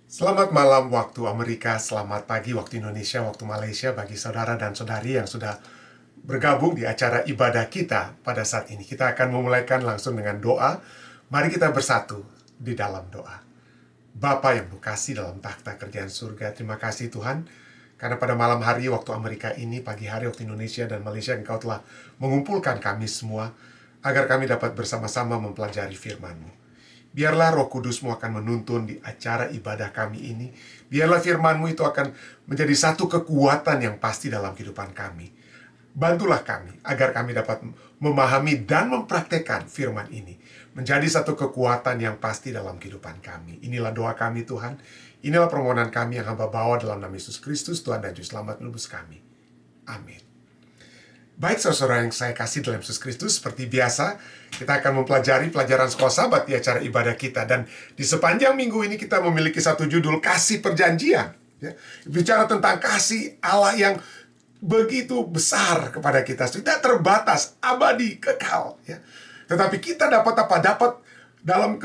Selamat malam waktu Amerika, selamat pagi waktu Indonesia, waktu Malaysia bagi saudara dan saudari yang sudah bergabung di acara ibadah kita pada saat ini. Kita akan memulaikan langsung dengan doa. Mari kita bersatu di dalam doa. Bapa yang berkasih dalam takhta kerajaan surga, terima kasih Tuhan, karena pada malam hari waktu Amerika ini, pagi hari waktu Indonesia dan Malaysia, Engkau telah mengumpulkan kami semua, agar kami dapat bersama-sama mempelajari firman-Mu. Biarlah Roh Kudus-Mu akan menuntun di acara ibadah kami ini. Biarlah firman-Mu itu akan menjadi satu kekuatan yang pasti dalam kehidupan kami. Bantulah kami agar kami dapat memahami dan mempraktekkan firman ini menjadi satu kekuatan yang pasti dalam kehidupan kami. Inilah doa kami Tuhan. Inilah permohonan kami yang hamba bawa dalam nama Yesus Kristus, Tuhan dan Juru Selamat menebus kami. Amin. Baik saudara yang saya kasih dalam Yesus Kristus, seperti biasa, kita akan mempelajari pelajaran sekolah sahabat di acara ibadah kita. Dan di sepanjang minggu ini kita memiliki satu judul, Kasih Perjanjian. Ya, bicara tentang kasih Allah yang begitu besar kepada kita, tidak terbatas, abadi, kekal. Ya. Tetapi kita dapat apa? Dapat dalam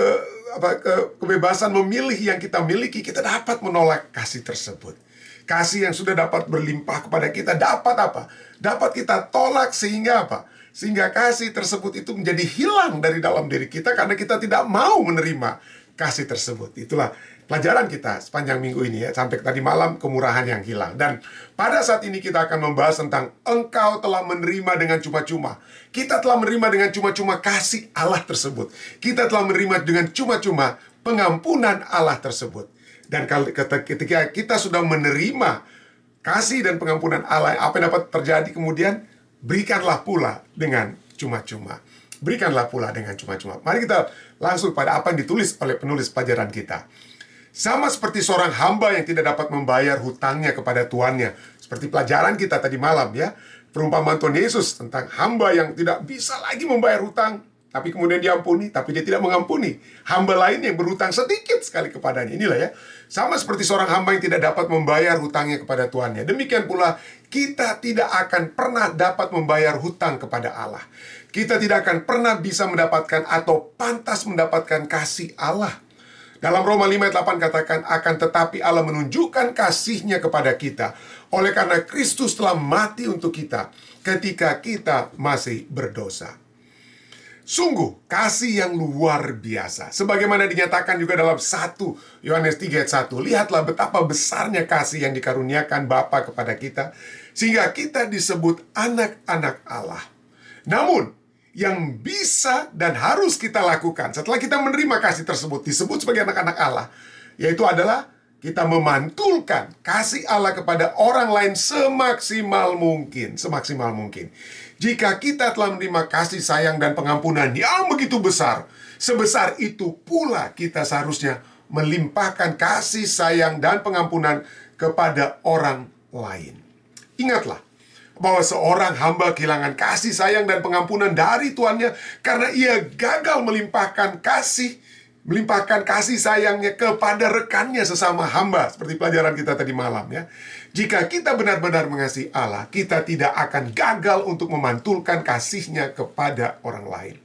kebebasan memilih yang kita miliki, kita dapat menolak kasih tersebut. Kasih yang sudah dapat berlimpah kepada kita dapat apa? Dapat kita tolak sehingga apa? Sehingga kasih tersebut itu menjadi hilang dari dalam diri kita karena kita tidak mau menerima kasih tersebut. Itulah pelajaran kita sepanjang minggu ini ya, sampai tadi malam, kemurahan yang hilang. Dan pada saat ini kita akan membahas tentang engkau telah menerima dengan cuma-cuma. Kita telah menerima dengan cuma-cuma kasih Allah tersebut. Kita telah menerima dengan cuma-cuma pengampunan Allah tersebut. Dan ketika kita sudah menerima kasih dan pengampunan Allah, apa yang dapat terjadi kemudian? Berikanlah pula dengan cuma-cuma. Berikanlah pula dengan cuma-cuma. Mari kita langsung pada apa yang ditulis oleh penulis pelajaran kita. Sama seperti seorang hamba yang tidak dapat membayar hutangnya kepada tuannya. Seperti pelajaran kita tadi malam ya. Perumpamaan Tuhan Yesus tentang hamba yang tidak bisa lagi membayar hutang. Tapi kemudian diampuni, tapi dia tidak mengampuni hamba lain yang berhutang sedikit sekali kepadanya. Inilah ya, sama seperti seorang hamba yang tidak dapat membayar hutangnya kepada tuannya. Demikian pula, kita tidak akan pernah dapat membayar hutang kepada Allah. Kita tidak akan pernah bisa mendapatkan atau pantas mendapatkan kasih Allah. Dalam Roma 5 ayat 8 katakan, akan tetapi Allah menunjukkan kasih-Nya kepada kita, oleh karena Kristus telah mati untuk kita, ketika kita masih berdosa. Sungguh, kasih yang luar biasa. Sebagaimana dinyatakan juga dalam 1 Yohanes 3 ayat 1. Lihatlah betapa besarnya kasih yang dikaruniakan Bapa kepada kita, sehingga kita disebut anak-anak Allah. Namun, yang bisa dan harus kita lakukan setelah kita menerima kasih tersebut, disebut sebagai anak-anak Allah, yaitu adalah kita memantulkan kasih Allah kepada orang lain semaksimal mungkin. Semaksimal mungkin. Jika kita telah menerima kasih sayang dan pengampunan yang begitu besar, sebesar itu pula kita seharusnya melimpahkan kasih sayang dan pengampunan kepada orang lain. Ingatlah bahwa seorang hamba kehilangan kasih sayang dan pengampunan dari tuannya karena ia gagal melimpahkan kasih sayangnya kepada rekannya sesama hamba, seperti pelajaran kita tadi malam ya. Jika kita benar-benar mengasihi Allah, kita tidak akan gagal untuk memantulkan kasih-Nya kepada orang lain.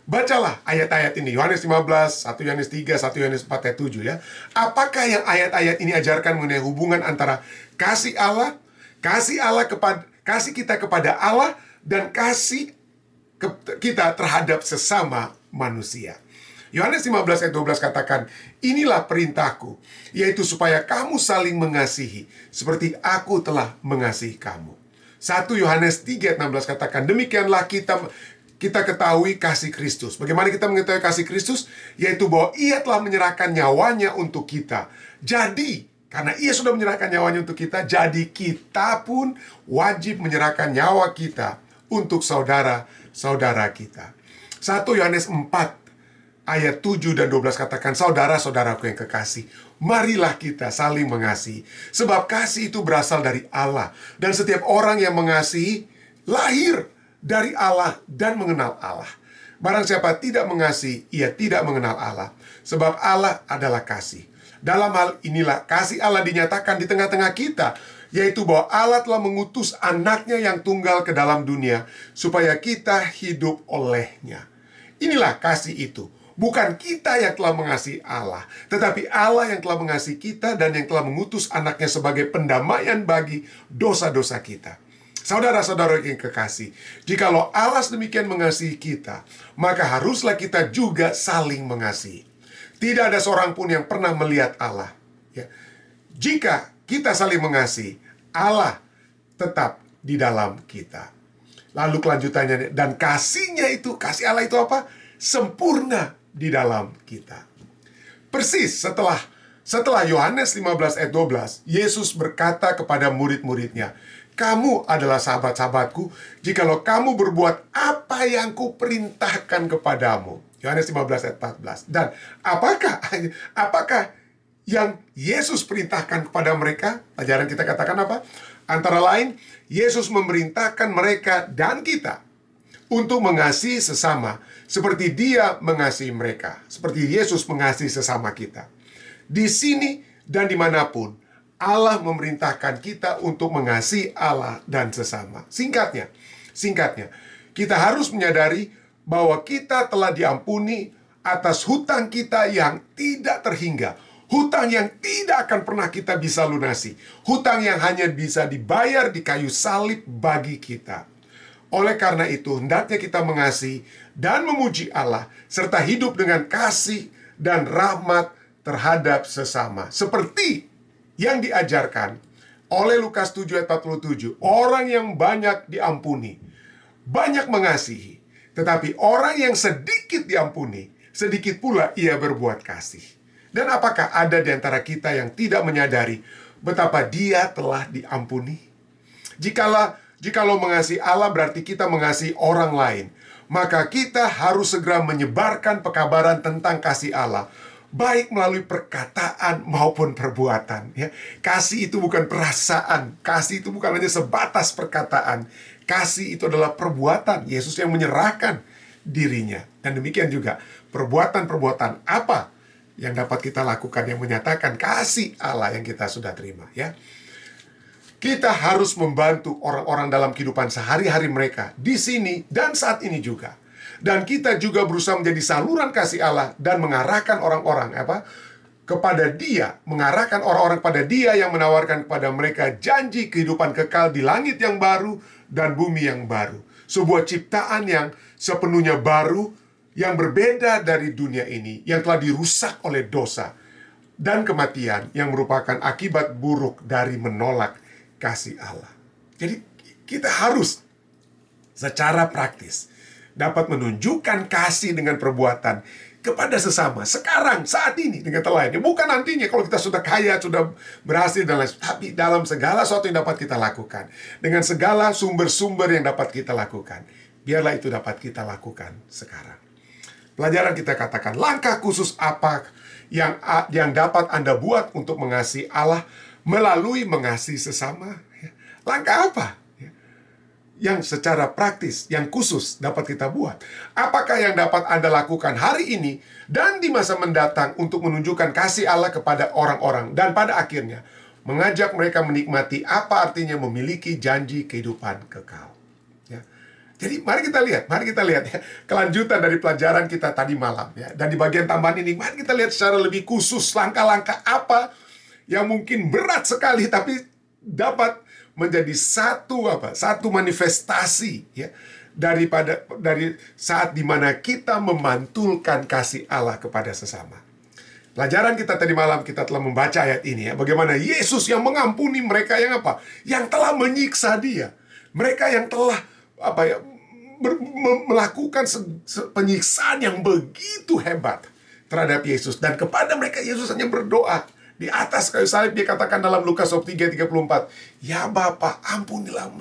Bacalah ayat-ayat ini, Yohanes 15, 1 Yohanes 3, 1 Yohanes 4 ayat 7 ya. Apakah yang ayat-ayat ini ajarkan mengenai hubungan antara kasih kita kepada Allah dan kasih kita terhadap sesama manusia? Yohanes 15 ayat 12 katakan, inilah perintahku, yaitu supaya kamu saling mengasihi, seperti aku telah mengasihi kamu. 1 Yohanes 3 ayat 16 katakan, demikianlah kita ketahui kasih Kristus. Bagaimana kita mengetahui kasih Kristus? Yaitu bahwa ia telah menyerahkan nyawanya untuk kita. Jadi, karena ia sudah menyerahkan nyawanya untuk kita, jadi kita pun wajib menyerahkan nyawa kita untuk saudara-saudara kita. 1 Yohanes 4 ayat 7 dan 12 katakan, saudara-saudaraku yang kekasih, marilah kita saling mengasihi. Sebab kasih itu berasal dari Allah. Dan setiap orang yang mengasihi, lahir dari Allah dan mengenal Allah. Barang siapa tidak mengasihi, ia tidak mengenal Allah. Sebab Allah adalah kasih. Dalam hal inilah kasih Allah dinyatakan di tengah-tengah kita, yaitu bahwa Allah telah mengutus anaknya yang tunggal ke dalam dunia, supaya kita hidup olehnya. Inilah kasih itu, Bukan kita yang telah mengasihi Allah, tetapi Allah yang telah mengasihi kita dan yang telah mengutus anaknya sebagai pendamaian bagi dosa-dosa kita. Saudara-saudara yang kekasih, jikalau Allah demikian mengasihi kita, maka haruslah kita juga saling mengasihi. Tidak ada seorang pun yang pernah melihat Allah. Ya. Jika kita saling mengasihi, Allah tetap di dalam kita. Lalu kelanjutannya, dan kasihnya itu, kasih Allah itu apa? Sempurna di dalam kita. Persis setelah Yohanes 15 ayat 12, Yesus berkata kepada murid-muridnya, kamu adalah sahabat-sahabatku jikalau kamu berbuat apa yang kuperintahkan kepadamu. Yohanes 15 ayat 14. Dan apakah yang Yesus perintahkan kepada mereka? Ajaran kita katakan apa? Antara lain, Yesus memerintahkan mereka dan kita untuk mengasihi sesama seperti Dia mengasihi mereka, seperti Yesus mengasihi sesama kita. Di sini dan dimanapun, Allah memerintahkan kita untuk mengasihi Allah dan sesama. Singkatnya, kita harus menyadari bahwa kita telah diampuni atas hutang kita yang tidak terhingga. Hutang yang tidak akan pernah kita bisa lunasi. Hutang yang hanya bisa dibayar di kayu salib bagi kita. Oleh karena itu, hendaknya kita mengasihi dan memuji Allah, serta hidup dengan kasih dan rahmat terhadap sesama. Seperti yang diajarkan oleh Lukas 7 ayat 47, orang yang banyak diampuni, banyak mengasihi. Tetapi orang yang sedikit diampuni, sedikit pula ia berbuat kasih. Dan apakah ada di antara kita yang tidak menyadari betapa dia telah diampuni? Jikalau mengasihi Allah berarti kita mengasihi orang lain, maka kita harus segera menyebarkan pekabaran tentang kasih Allah, baik melalui perkataan maupun perbuatan. Ya. Kasih itu bukan perasaan. Kasih itu bukan hanya sebatas perkataan. Kasih itu adalah perbuatan. Yesus yang menyerahkan dirinya. Dan demikian juga perbuatan-perbuatan apa yang dapat kita lakukan yang menyatakan kasih Allah yang kita sudah terima. Ya. Kita harus membantu orang-orang dalam kehidupan sehari-hari mereka di sini dan saat ini juga. Dan kita juga berusaha menjadi saluran kasih Allah dan mengarahkan orang-orang kepada Dia, mengarahkan orang-orang pada Dia yang menawarkan kepada mereka janji kehidupan kekal di langit yang baru dan bumi yang baru. Sebuah ciptaan yang sepenuhnya baru, yang berbeda dari dunia ini, yang telah dirusak oleh dosa dan kematian, yang merupakan akibat buruk dari menolak kasih Allah. Jadi kita harus secara praktis dapat menunjukkan kasih dengan perbuatan kepada sesama sekarang, saat ini dengan lainnya. Bukan nantinya kalau kita sudah kaya, sudah berhasil dan lain, tapi dalam segala sesuatu yang dapat kita lakukan, dengan segala sumber-sumber yang dapat kita lakukan, biarlah itu dapat kita lakukan sekarang. Pelajaran kita katakan, langkah khusus apa yang dapat Anda buat untuk mengasihi Allah melalui mengasihi sesama? Langkah apa yang secara praktis, yang khusus dapat kita buat? Apakah yang dapat Anda lakukan hari ini dan di masa mendatang untuk menunjukkan kasih Allah kepada orang-orang dan pada akhirnya mengajak mereka menikmati apa artinya memiliki janji kehidupan kekal? Ya. Jadi mari kita lihat ya, kelanjutan dari pelajaran kita tadi malam ya. Dan di bagian tambahan ini mari kita lihat secara lebih khusus langkah-langkah apa yang mungkin berat sekali tapi dapat menjadi satu manifestasi ya dari saat dimana kita memantulkan kasih Allah kepada sesama. Pelajaran kita tadi malam kita telah membaca ayat ini ya, bagaimana Yesus yang mengampuni mereka yang yang telah menyiksa Dia, mereka yang telah melakukan penyiksaan yang begitu hebat terhadap Yesus, dan kepada mereka Yesus hanya berdoa. Di atas kayu salib dia katakan dalam Lukas 3:34, ya Bapa, ampunilah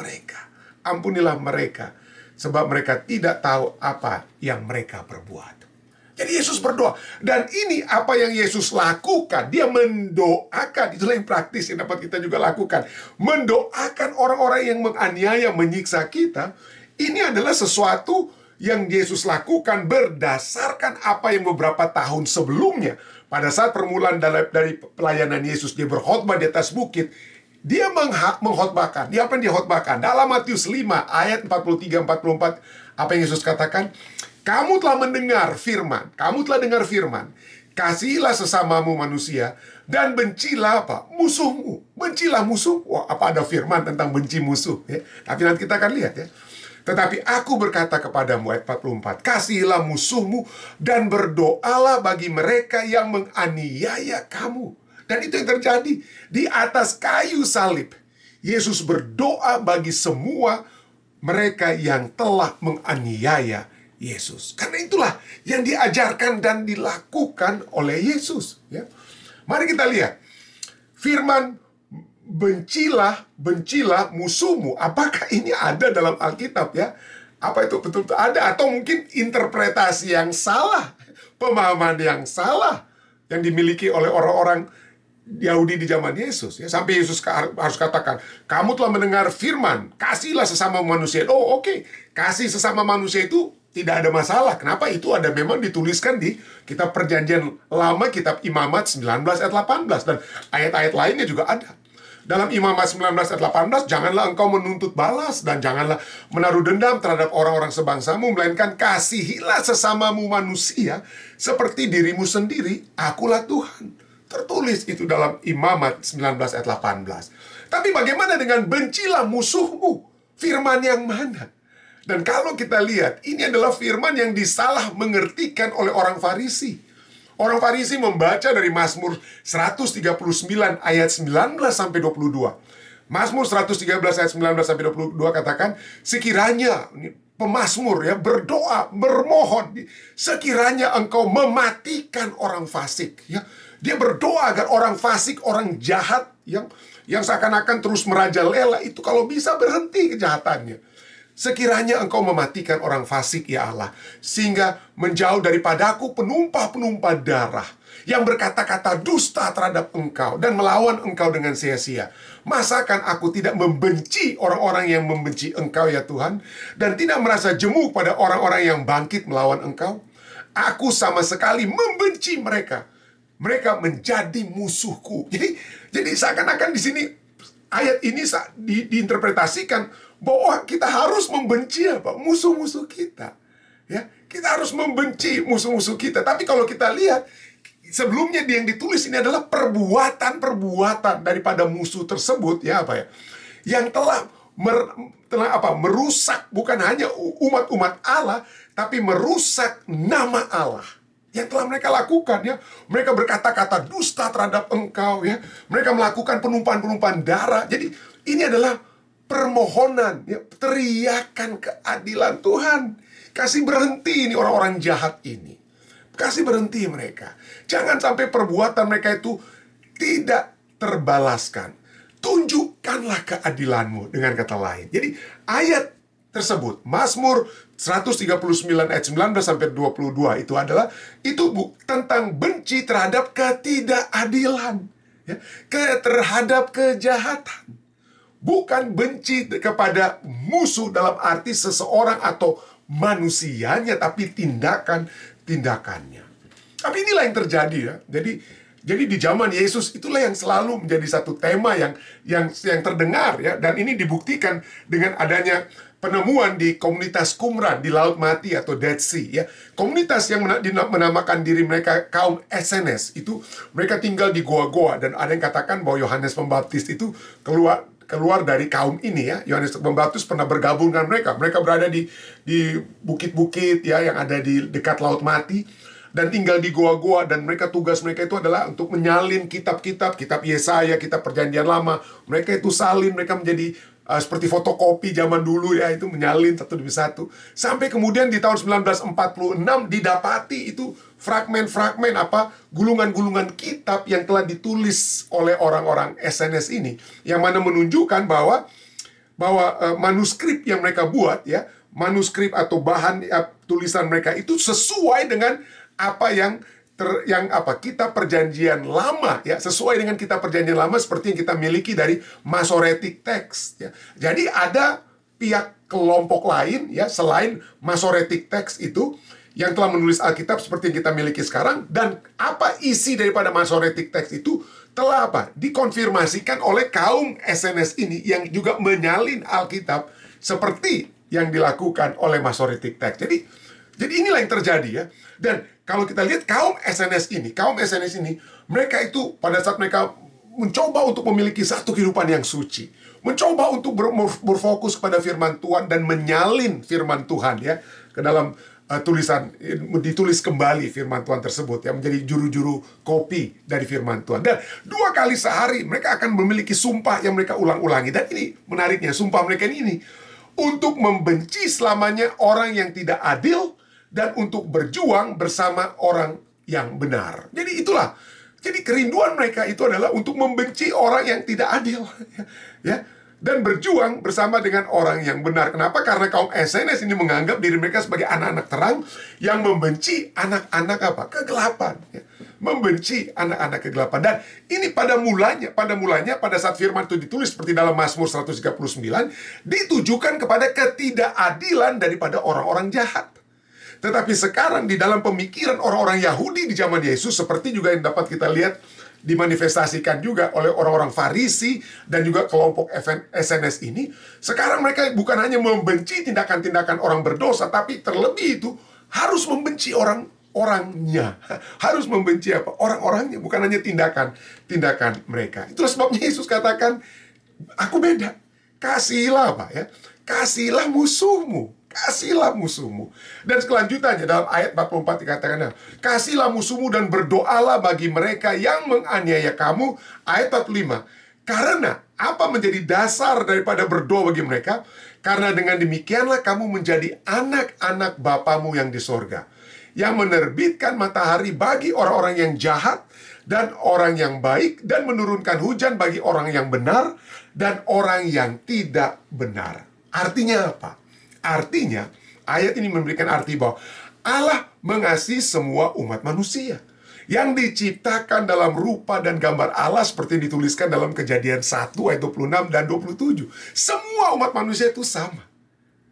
mereka, sebab mereka tidak tahu apa yang mereka perbuat. Jadi Yesus berdoa, dan ini apa yang Yesus lakukan, dia mendoakan. Itulah yang praktis yang dapat kita juga lakukan, mendoakan orang-orang yang menganiaya, menyiksa kita. Ini adalah sesuatu yang Yesus lakukan berdasarkan apa yang beberapa tahun sebelumnya, pada saat permulaan dari pelayanan Yesus, dia berkhotbah di atas bukit. Dia mengkhotbahkan. Dia apa yang dia khotbahkan? Dalam Matius 5 ayat 43-44, apa yang Yesus katakan? Kamu telah mendengar firman. Kamu telah dengar firman. Kasihilah sesamamu manusia dan bencilah apa? Musuhmu. Bencilah musuh. Wah, apa ada firman tentang benci musuh? Ya? Tapi nanti kita akan lihat ya. Tetapi aku berkata kepadamu, ayat 44, kasihilah musuhmu dan berdoalah bagi mereka yang menganiaya kamu. Dan itu yang terjadi di atas kayu salib. Yesus berdoa bagi semua mereka yang telah menganiaya Yesus. Karena itulah yang diajarkan dan dilakukan oleh Yesus. Ya. Mari kita lihat. Firman, bencilah musuhmu. Apakah ini ada dalam Alkitab ya? Apa itu betul-betul ada? Atau mungkin interpretasi yang salah, pemahaman yang salah yang dimiliki oleh orang-orang Yahudi di zaman Yesus ya. Sampai Yesus harus katakan, kamu telah mendengar firman, kasihlah sesama manusia. Oh oke. Kasih sesama manusia itu tidak ada masalah. Kenapa? Itu ada memang dituliskan di kitab Perjanjian Lama, kitab Imamat 19 ayat 18. Dan ayat-ayat lainnya juga ada. Dalam Imamat 19 ayat 18, janganlah engkau menuntut balas dan janganlah menaruh dendam terhadap orang-orang sebangsamu, melainkan kasihilah sesamamu manusia seperti dirimu sendiri, akulah Tuhan. Tertulis itu dalam Imamat 19 ayat 18. Tapi bagaimana dengan bencilah musuhmu? Firman yang mana? Dan kalau kita lihat, ini adalah firman yang disalah mengertikan oleh orang Farisi. Orang Farisi membaca dari Mazmur 139 ayat 19 sampai 22. Mazmur 113 ayat 19 sampai 22 katakan, sekiranya pemazmur ya berdoa, bermohon, sekiranya engkau mematikan orang fasik ya. Dia berdoa agar orang fasik, orang jahat yang seakan-akan terus merajalela itu kalau bisa berhenti kejahatannya. Sekiranya engkau mematikan orang fasik ya Allah, sehingga menjauh daripadaku penumpah-penumpah darah yang berkata-kata dusta terhadap engkau dan melawan engkau dengan sia-sia. Masakan aku tidak membenci orang-orang yang membenci engkau ya Tuhan, dan tidak merasa jemu pada orang-orang yang bangkit melawan engkau? Aku sama sekali membenci mereka. Mereka menjadi musuhku. Jadi seakan-akan di sini ayat ini diinterpretasikan bahwa kita harus membenci apa? Musuh-musuh kita. Ya, kita harus membenci musuh-musuh kita. Tapi kalau kita lihat sebelumnya yang ditulis ini adalah perbuatan-perbuatan daripada musuh tersebut ya apa ya? Yang telah merusak bukan hanya umat-umat Allah, tapi merusak nama Allah. Yang telah mereka lakukan ya, mereka berkata-kata dusta terhadap engkau ya, mereka melakukan penumpahan-penumpahan darah. Jadi ini adalah permohonan ya, teriakan keadilan Tuhan. Kasih berhenti ini orang-orang jahat ini, kasih berhenti mereka. Jangan sampai perbuatan mereka itu tidak terbalaskan. Tunjukkanlah keadilanmu, dengan kata lain. Jadi ayat tersebut, Mazmur 139 ayat 19 sampai 22 itu adalah tentang benci terhadap ketidakadilan ya, terhadap kejahatan. Bukan benci kepada musuh dalam arti seseorang atau manusianya, tapi tindakannya. Tapi inilah yang terjadi ya. Jadi di zaman Yesus itulah yang selalu menjadi satu tema yang terdengar ya, dan ini dibuktikan dengan adanya penemuan di komunitas Qumran di Laut Mati atau Dead Sea ya. Komunitas yang menamakan diri mereka kaum SNS itu, mereka tinggal di goa-goa, dan ada yang katakan bahwa Yohanes Pembaptis itu keluar dari kaum ini ya. Yohanes Pembaptis pernah bergabung dengan mereka. Mereka berada di bukit-bukit ya yang ada di dekat Laut Mati dan tinggal di goa-goa, dan tugas mereka itu adalah untuk menyalin kitab Yesaya, kitab Perjanjian Lama. Mereka itu salin, mereka menjadi seperti fotokopi zaman dulu ya, itu menyalin satu demi satu. Sampai kemudian di tahun 1946 didapati itu fragmen-fragmen gulungan-gulungan kitab yang telah ditulis oleh orang-orang SNS ini, yang mana menunjukkan bahwa manuskrip yang mereka buat ya, manuskrip atau bahan tulisan mereka itu sesuai dengan apa yang kitab Perjanjian Lama ya, sesuai dengan kitab Perjanjian Lama seperti yang kita miliki dari Masoretic Text ya. Jadi ada pihak kelompok lain ya selain Masoretic Text itu yang telah menulis Alkitab seperti yang kita miliki sekarang, dan apa isi daripada Masoretic Text itu telah dikonfirmasikan oleh kaum SNS ini yang juga menyalin Alkitab seperti yang dilakukan oleh Masoretic Text. Jadi inilah yang terjadi ya. Dan kalau kita lihat kaum SNS ini, mereka itu pada saat mereka mencoba untuk memiliki satu kehidupan yang suci, mencoba untuk berfokus pada firman Tuhan dan menyalin firman Tuhan ya ke dalam tulisan, ditulis kembali firman Tuhan tersebut ya, menjadi juru-juru kopi dari firman Tuhan. Dan 2 kali sehari mereka akan memiliki sumpah yang mereka ulang-ulangi. Dan ini menariknya, sumpah mereka ini untuk membenci selamanya orang yang tidak adil dan untuk berjuang bersama orang yang benar. Jadi itulah, jadi kerinduan mereka itu adalah untuk membenci orang yang tidak adil ya, dan berjuang bersama dengan orang yang benar. Kenapa? Karena kaum SNS ini menganggap diri mereka sebagai anak-anak terang yang membenci anak-anak apa? Kegelapan ya. Membenci anak-anak kegelapan. Dan ini pada mulanya pada saat firman itu ditulis seperti dalam Mazmur 139, ditujukan kepada ketidakadilan daripada orang-orang jahat. Tetapi sekarang di dalam pemikiran orang-orang Yahudi di zaman Yesus, seperti juga yang dapat kita lihat dimanifestasikan juga oleh orang-orang Farisi dan juga kelompok SNS ini, sekarang mereka bukan hanya membenci tindakan-tindakan orang berdosa, tapi terlebih itu harus membenci orang-orangnya. Harus membenci apa? Orang-orangnya, bukan hanya tindakan mereka. Itulah sebabnya Yesus katakan, aku beda. Kasihilah apa ya? Kasihilah musuhmu. Kasihilah musuhmu. Dan selanjutnya dalam ayat 44 dikatakan, kasihilah musuhmu dan berdoalah bagi mereka yang menganiaya kamu. Ayat 45, karena apa menjadi dasar daripada berdoa bagi mereka? Karena dengan demikianlah kamu menjadi anak-anak Bapamu yang di sorga, yang menerbitkan matahari bagi orang-orang yang jahat dan orang yang baik, dan menurunkan hujan bagi orang yang benar dan orang yang tidak benar. Artinya apa? Artinya, ayat ini memberikan arti bahwa Allah mengasihi semua umat manusia yang diciptakan dalam rupa dan gambar Allah, seperti dituliskan dalam Kejadian 1 ayat 26 dan 27. Semua umat manusia itu sama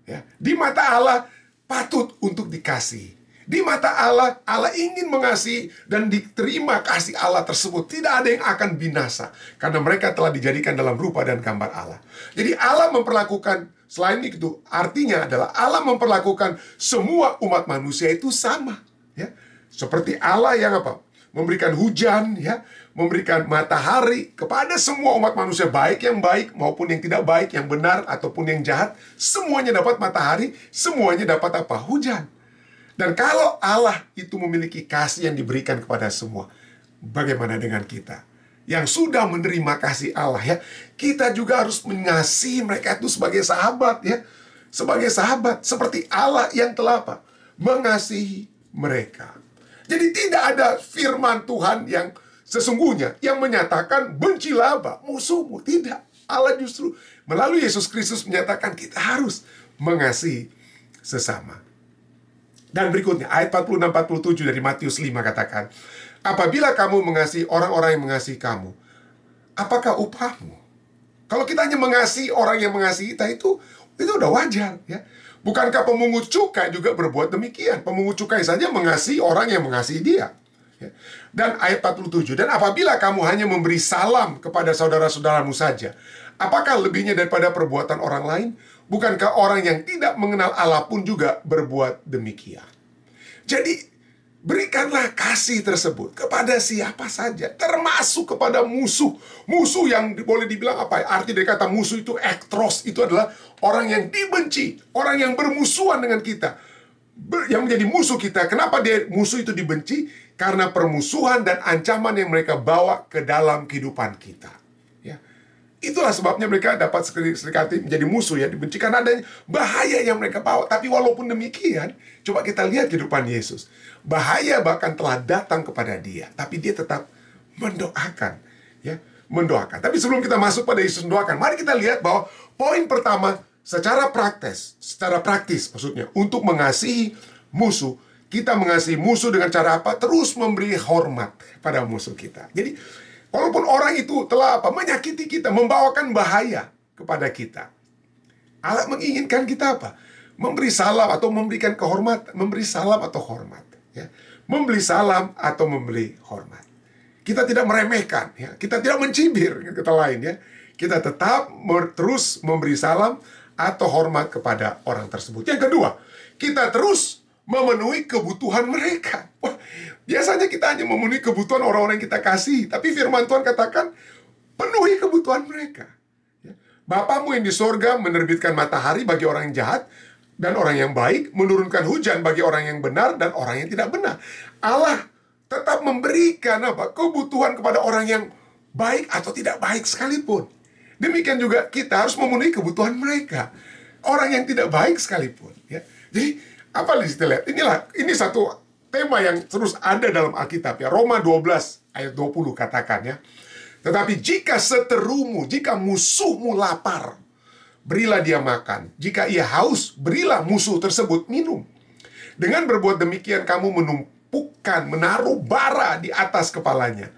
ya. Di mata Allah patut untuk dikasihi. Di mata Allah, Allah ingin mengasihi dan diterima kasih Allah tersebut. Tidak ada yang akan binasa karena mereka telah dijadikan dalam rupa dan gambar Allah. Jadi Allah memperlakukan, selain itu, artinya adalah Allah memperlakukan semua umat manusia itu sama ya. Seperti Allah yang apa? Memberikan hujan ya, memberikan matahari kepada semua umat manusia, baik yang baik maupun yang tidak baik, yang benar ataupun yang jahat, semuanya dapat matahari, semuanya dapat apa? Hujan. Dan kalau Allah itu memiliki kasih yang diberikan kepada semua, bagaimana dengan kita yang sudah menerima kasih Allah ya? Kita juga harus mengasihi mereka itu sebagai sahabat ya. Sebagai sahabat, seperti Allah yang telah apa? Mengasihi mereka. Jadi tidak ada firman Tuhan yang sesungguhnya yang menyatakan bencilah apa? Musuhmu. Tidak. Allah justru melalui Yesus Kristus menyatakan kita harus mengasihi sesama. Dan berikutnya ayat 46-47 dari Matius 5 katakan, apabila kamu mengasihi orang-orang yang mengasihi kamu, apakah upahmu? Kalau kita hanya mengasihi orang yang mengasihi kita, itu udah wajar ya. Bukankah pemungut cukai juga berbuat demikian? Pemungut cukai saja mengasihi orang yang mengasihi dia ya. Dan ayat 47, dan apabila kamu hanya memberi salam kepada saudara-saudaramu saja, apakah lebihnya daripada perbuatan orang lain? Bukankah orang yang tidak mengenal Allah pun juga berbuat demikian? Jadi, berikanlah kasih tersebut kepada siapa saja, termasuk kepada musuh. Musuh yang boleh dibilang apa ya? Arti dari kata musuh itu ektros, itu adalah orang yang dibenci, orang yang bermusuhan dengan kita, yang menjadi musuh kita. Kenapa musuh itu dibenci? Karena permusuhan dan ancaman yang mereka bawa ke dalam kehidupan kita. Itulah sebabnya mereka dapat sekali menjadi musuh ya, dibenci karena ada bahaya yang mereka bawa. Tapi walaupun demikian, coba kita lihat kehidupan Yesus. Bahaya bahkan telah datang kepada dia, tapi dia tetap mendoakan ya, mendoakan. Tapi sebelum kita masuk pada Yesus mendoakan, mari kita lihat bahwa poin pertama secara praktis maksudnya, untuk mengasihi musuh, kita mengasihi musuh dengan cara apa? Terus memberi hormat pada musuh kita. Jadi walaupun orang itu telah apa? Menyakiti kita, membawakan bahaya kepada kita, Allah menginginkan kita apa? Memberi salam atau memberikan kehormatan, memberi salam atau hormat ya. Memberi salam atau memberi hormat. Kita tidak meremehkan ya. Kita tidak mencibir kata lain ya. Kita tetap terus memberi salam atau hormat kepada orang tersebut. Yang kedua, kita terus memenuhi kebutuhan mereka. Wah, biasanya kita hanya memenuhi kebutuhan orang-orang yang kita kasih, tapi firman Tuhan katakan, penuhi kebutuhan mereka. Bapamu yang di sorga menerbitkan matahari bagi orang yang jahat dan orang yang baik, menurunkan hujan bagi orang yang benar dan orang yang tidak benar. Allah tetap memberikan kebutuhan kepada orang yang baik atau tidak baik sekalipun. Demikian juga kita harus memenuhi kebutuhan mereka, orang yang tidak baik sekalipun. Ya. Jadi apa di situ lihat? Ini satu tema yang terus ada dalam Alkitab ya. Roma 12 ayat 20 katakan ya. Tetapi jika seterumu, jika musuhmu lapar, berilah dia makan. Jika ia haus, berilah musuh tersebut minum. Dengan berbuat demikian kamu menumpukan, menaruh bara di atas kepalanya.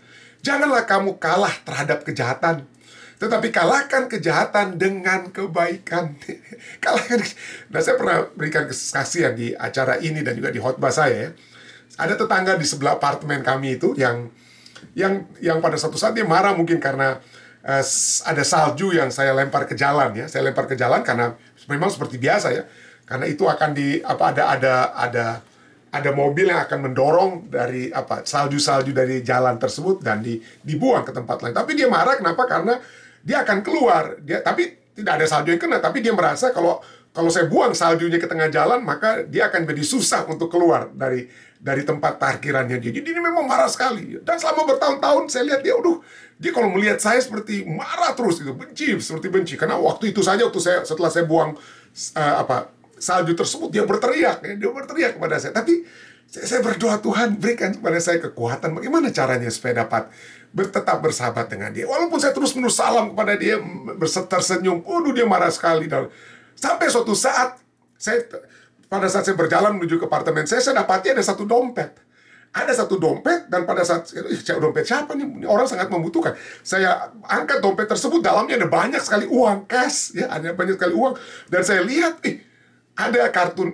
Janganlah kamu kalah terhadap kejahatan, tetapi kalahkan kejahatan dengan kebaikan. Kalahkan. Nah, saya pernah berikan kesaksian di acara ini dan juga di khotbah saya ya. Ada tetangga di sebelah apartemen kami itu yang pada suatu saat dia marah mungkin karena ada salju yang saya lempar ke jalan ya. Saya lempar ke jalan karena memang seperti biasa ya. Karena itu akan ada mobil yang akan mendorong dari salju-salju dari jalan tersebut dan dibuang ke tempat lain. Tapi dia marah kenapa? Karena dia akan keluar. Tapi tidak ada salju yang kena, tapi dia merasa kalau saya buang saljunya ke tengah jalan, maka dia akan jadi susah untuk keluar dari tempat parkirannya dia. Jadi ini memang marah sekali. Dan selama bertahun-tahun saya lihat dia kalau melihat saya seperti marah terus gitu, benci. Karena waktu itu saja setelah saya buang salju tersebut dia berteriak kepada saya. Tapi saya berdoa, Tuhan berikan kepada saya kekuatan bagaimana caranya supaya dapat tetap bersahabat dengan dia. Walaupun saya terus-menerus salam kepada dia, tersenyum, dia marah sekali. Sampai suatu saat, pada saat saya berjalan menuju ke apartemen saya dapati ada satu dompet. Ada satu dompet, dan pada saat, dompet siapa nih? Orang sangat membutuhkan. Saya angkat dompet tersebut, dalamnya ada banyak sekali uang, cash, ya, ada banyak sekali uang. Dan saya lihat, ada kartu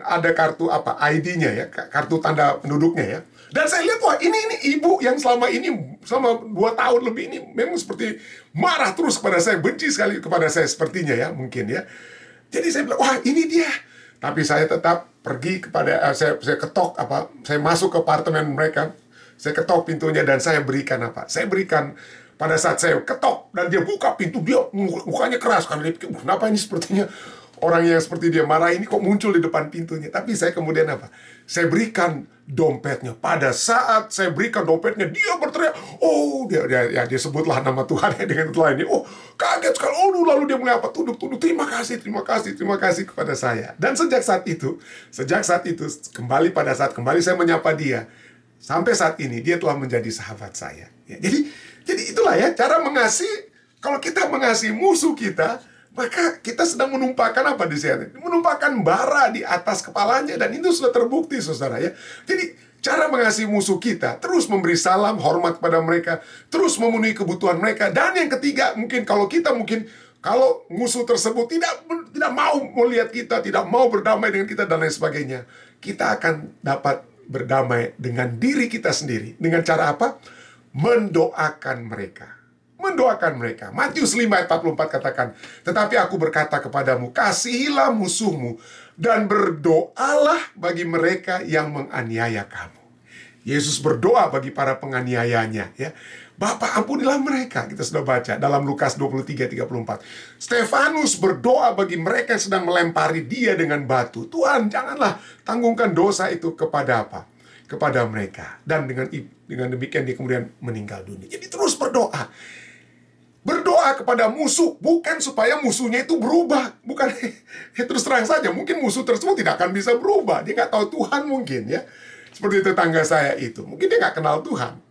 ID-nya ya, kartu tanda penduduknya ya. Dan saya lihat, wah ini ibu yang selama 2 tahun lebih ini memang seperti marah terus kepada saya, benci sekali kepada saya sepertinya ya, mungkin ya. Jadi saya bilang, wah ini dia. Tapi saya tetap pergi kepada, saya ketok saya masuk ke apartemen mereka, saya ketok pintunya dan saya berikan Saya berikan pada saat saya ketok dan dia buka pintu, dia mukanya keras karena dia pikir, kenapa ini sepertinya orang yang seperti dia marah ini kok muncul di depan pintunya. Tapi saya kemudian saya berikan dompetnya. Pada saat saya berikan dompetnya, dia berteriak, dia sebutlah nama Tuhan dengan lainnya. Kaget sekali. Lalu dia mulai tunduk, terima kasih kepada saya. Dan sejak saat itu kembali saya menyapa dia, sampai saat ini dia telah menjadi sahabat saya. Ya, jadi itulah ya cara mengasihi. Kalau kita mengasihi musuh kita, maka kita sedang menumpahkan di sini? Menumpahkan bara di atas kepalanya, dan itu sudah terbukti, saudara ya. Jadi cara mengasihi musuh kita, terus memberi salam, hormat kepada mereka, terus memenuhi kebutuhan mereka. Dan yang ketiga, kalau musuh tersebut tidak mau melihat kita, tidak mau berdamai dengan kita dan lain sebagainya, kita akan dapat berdamai dengan diri kita sendiri. Dengan cara apa? Mendoakan mereka. Matius 5 ayat 44 katakan, tetapi aku berkata kepadamu, kasihilah musuhmu dan berdoalah bagi mereka yang menganiaya kamu. Yesus berdoa bagi para penganiayanya ya. Bapa, ampunilah mereka. Kita sudah baca dalam Lukas 23:34. Stefanus berdoa bagi mereka yang sedang melempari dia dengan batu. Tuhan, janganlah tanggungkan dosa itu kepada mereka. Dan dengan demikian dia kemudian meninggal dunia. Jadi terus berdoa. Berdoa kepada musuh, bukan supaya musuhnya itu berubah. Bukan, terus terang saja, mungkin musuh tersebut tidak akan bisa berubah. Dia nggak tahu Tuhan mungkin ya. Seperti tetangga saya itu. Mungkin dia nggak kenal Tuhan.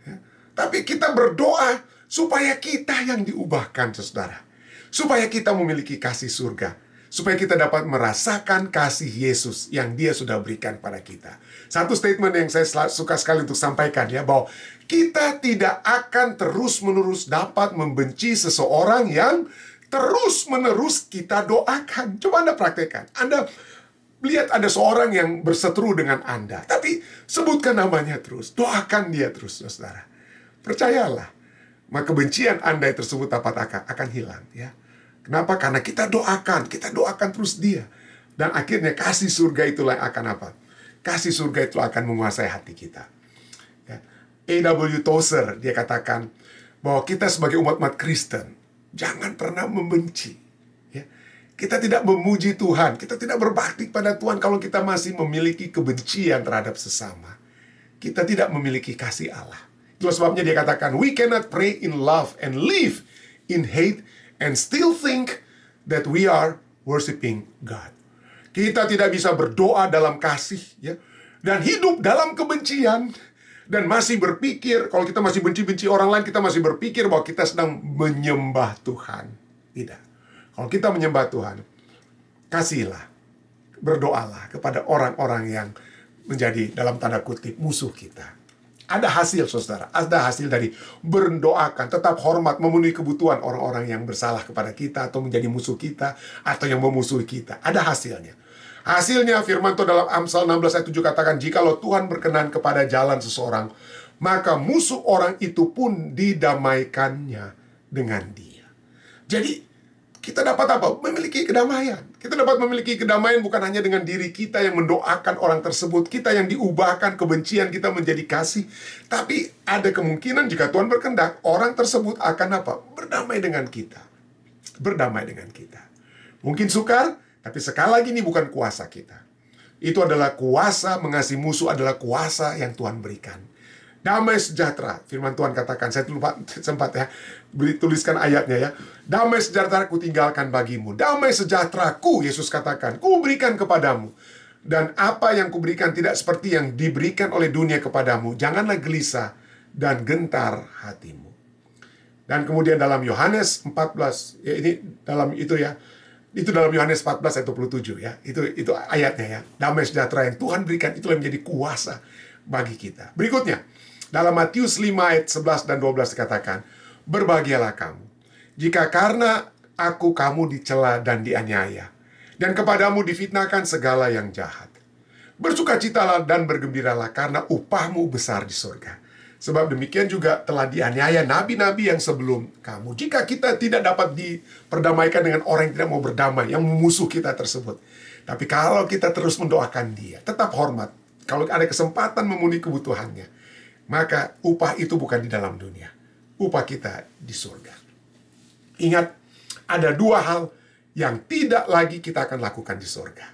Ya. Tapi kita berdoa supaya kita yang diubahkan, saudara. Supaya kita memiliki kasih surga. Supaya kita dapat merasakan kasih Yesus yang dia sudah berikan pada kita. Satu statement yang saya suka sekali untuk sampaikan ya, bahwa kita tidak akan terus-menerus dapat membenci seseorang yang terus-menerus kita doakan. Coba Anda praktekkan. Anda lihat ada seorang yang berseteru dengan Anda, tapi sebutkan namanya terus, doakan dia terus, saudara. Percayalah, maka kebencian Anda tersebut akan hilang ya. Kenapa? Karena kita doakan terus dia. Dan akhirnya kasih surga itulah yang akan kasih surga itu akan menguasai hati kita. Ya. A.W. Tozer, dia katakan bahwa kita sebagai umat-umat Kristen jangan pernah membenci. Ya. Kita tidak memuji Tuhan, kita tidak berbakti pada Tuhan kalau kita masih memiliki kebencian terhadap sesama. Kita tidak memiliki kasih Allah. Itulah sebabnya dia katakan, we cannot pray in love and live in hate and still think that we are worshiping God. Kita tidak bisa berdoa dalam kasih, ya, dan hidup dalam kebencian, dan masih berpikir, kalau kita masih benci-benci orang lain, kita masih berpikir bahwa kita sedang menyembah Tuhan. Tidak. Kalau kita menyembah Tuhan, kasihlah, berdoalah kepada orang-orang yang menjadi dalam tanda kutip musuh kita. Ada hasil, saudara. Ada hasil dari berdoakan, tetap hormat, memenuhi kebutuhan orang-orang yang bersalah kepada kita, atau menjadi musuh kita, atau yang memusuhi kita. Ada hasilnya. Hasilnya, firman Tuhan dalam Amsal 16 ayat 7 katakan, jikalau Tuhan berkenan kepada jalan seseorang, maka musuh orang itu pun didamaikannya dengan dia. Jadi, kita dapat apa? Memiliki kedamaian. Kita dapat memiliki kedamaian bukan hanya dengan diri kita yang mendoakan orang tersebut, kita yang diubahkan kebencian kita menjadi kasih, tapi ada kemungkinan jika Tuhan berkehendak, orang tersebut akan apa? Berdamai dengan kita. Berdamai dengan kita. Mungkin sukar, tapi sekali lagi ini bukan kuasa kita. Itu adalah kuasa, mengasihi musuh adalah kuasa yang Tuhan berikan. Damai sejahtera, firman Tuhan katakan, saya lupa sempat ya, tuliskan ayatnya ya. Damai sejahtera ku tinggalkan bagimu. Damai sejahteraku, Yesus katakan, ku berikan kepadamu. Dan apa yang ku berikan tidak seperti yang diberikan oleh dunia kepadamu. Janganlah gelisah dan gentar hatimu. Dan kemudian dalam Yohanes 14, ya ini dalam itu ya, itu dalam Yohanes 14 ayat 27 ya. Itu ayatnya ya. Damai sejahtera yang Tuhan berikan itulah yang menjadi kuasa bagi kita. Berikutnya, dalam Matius 5 ayat 11 dan 12 dikatakan, berbahagialah kamu, jika karena aku kamu dicela dan dianiaya, dan kepadamu difitnahkan segala yang jahat. Bersukacitalah dan bergembiralah, karena upahmu besar di surga. Sebab demikian juga telah dianiaya nabi-nabi yang sebelum kamu. Jika kita tidak dapat diperdamaikan dengan orang yang tidak mau berdamai, yang memusuh kita tersebut. Tapi kalau kita terus mendoakan dia, tetap hormat. Kalau ada kesempatan memenuhi kebutuhannya, maka upah itu bukan di dalam dunia. Upah kita di surga. Ingat, ada dua hal yang tidak lagi kita akan lakukan di surga.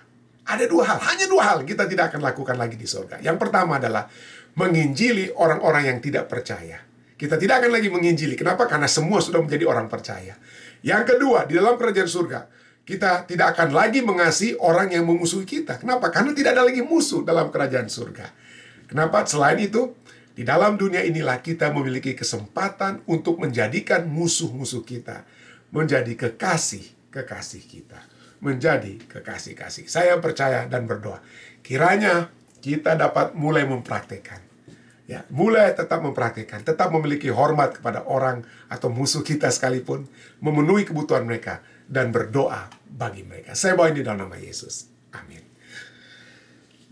Ada dua hal, hanya dua hal kita tidak akan lakukan lagi di surga. Yang pertama adalah menginjili orang-orang yang tidak percaya. Kita tidak akan lagi menginjili. Kenapa? Karena semua sudah menjadi orang percaya. Yang kedua, di dalam kerajaan surga, kita tidak akan lagi mengasihi orang yang memusuhi kita. Kenapa? Karena tidak ada lagi musuh dalam kerajaan surga. Kenapa? Selain itu, di dalam dunia inilah kita memiliki kesempatan untuk menjadikan musuh-musuh kita menjadi kekasih-kekasih kita. Menjadi kekasih-kasih. Saya percaya dan berdoa, kiranya kita dapat mulai mempraktekkan. Ya, mulai tetap mempraktekkan, tetap memiliki hormat kepada orang atau musuh kita sekalipun, memenuhi kebutuhan mereka, dan berdoa bagi mereka. Saya bawa ini dalam nama Yesus. Amin.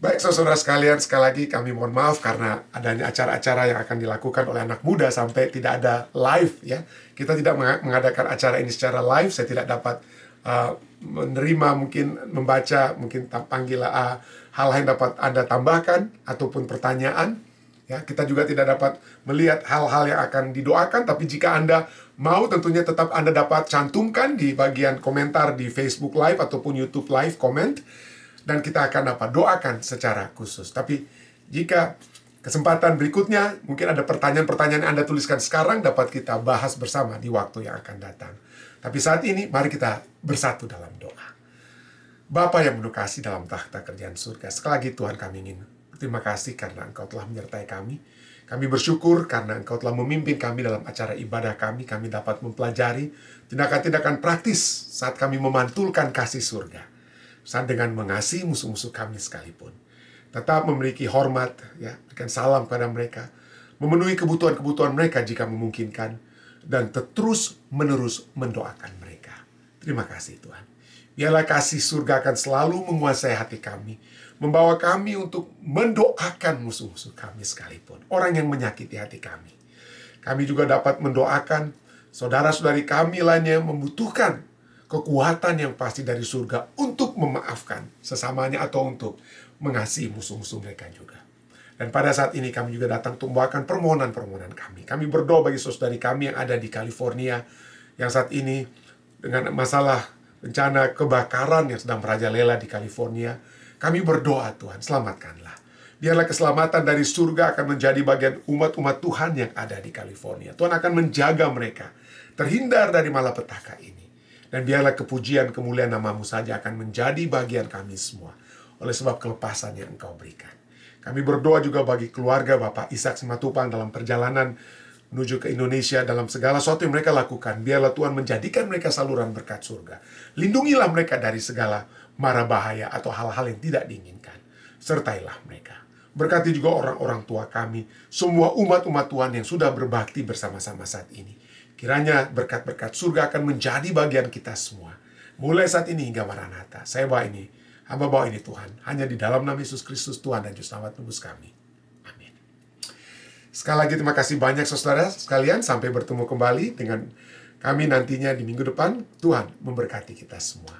Baik, saudara sekalian, sekali lagi kami mohon maaf karena adanya acara-acara yang akan dilakukan oleh anak muda sampai tidak ada live ya. Kita tidak mengadakan acara ini secara live, saya tidak dapat menerima, mungkin membaca, mungkin panggil hal yang dapat Anda tambahkan ataupun pertanyaan. Ya, kita juga tidak dapat melihat hal-hal yang akan didoakan, tapi jika Anda mau tentunya tetap Anda dapat cantumkan di bagian komentar di Facebook Live ataupun YouTube Live comment. Dan kita akan dapat doakan secara khusus. Tapi jika kesempatan berikutnya, mungkin ada pertanyaan-pertanyaan yang Anda tuliskan sekarang, dapat kita bahas bersama di waktu yang akan datang. Tapi saat ini, mari kita bersatu dalam doa. Bapa yang penuh kasih dalam takhta kerajaan surga, sekali lagi Tuhan kami ingin berterima kasih karena Engkau telah menyertai kami. Kami bersyukur karena Engkau telah memimpin kami dalam acara ibadah kami. Kami dapat mempelajari tindakan-tindakan praktis saat kami memantulkan kasih surga. Saat dengan mengasihi musuh-musuh kami sekalipun. Tetap memiliki hormat, ya, berikan salam kepada mereka, memenuhi kebutuhan-kebutuhan mereka jika memungkinkan, dan terus-menerus mendoakan mereka. Terima kasih Tuhan. Biarlah kasih surga akan selalu menguasai hati kami, membawa kami untuk mendoakan musuh-musuh kami sekalipun, orang yang menyakiti hati kami. Kami juga dapat mendoakan saudara-saudari kami lainnya yang membutuhkan kekuatan yang pasti dari surga untuk memaafkan sesamanya atau untuk mengasihi musuh-musuh mereka juga. Dan pada saat ini kami juga datang tumbuhkan permohonan-permohonan kami. Kami berdoa bagi saudari kami yang ada di California, yang saat ini dengan masalah bencana kebakaran yang sedang merajalela di California. Kami berdoa, Tuhan, selamatkanlah. Biarlah keselamatan dari surga akan menjadi bagian umat-umat Tuhan yang ada di California. Tuhan akan menjaga mereka, terhindar dari malapetaka ini. Dan biarlah kepujian, kemuliaan nama-Mu saja akan menjadi bagian kami semua, oleh sebab kelepasan yang Engkau berikan. Kami berdoa juga bagi keluarga Bapak Ishak Simatupang dalam perjalanan menuju ke Indonesia, dalam segala sesuatu yang mereka lakukan. Biarlah Tuhan menjadikan mereka saluran berkat surga. Lindungilah mereka dari segala mara bahaya atau hal-hal yang tidak diinginkan. Sertailah mereka. Berkati juga orang-orang tua kami, semua umat-umat Tuhan yang sudah berbakti bersama-sama saat ini. Kiranya berkat-berkat surga akan menjadi bagian kita semua. Mulai saat ini hingga Maranatha. Saya bawa ini, hamba bawa ini Tuhan. Hanya di dalam nama Yesus Kristus Tuhan dan Juru Selamat tebus kami. Amin. Sekali lagi terima kasih banyak saudara sekalian. Sampai bertemu kembali dengan kami nantinya di minggu depan. Tuhan memberkati kita semua.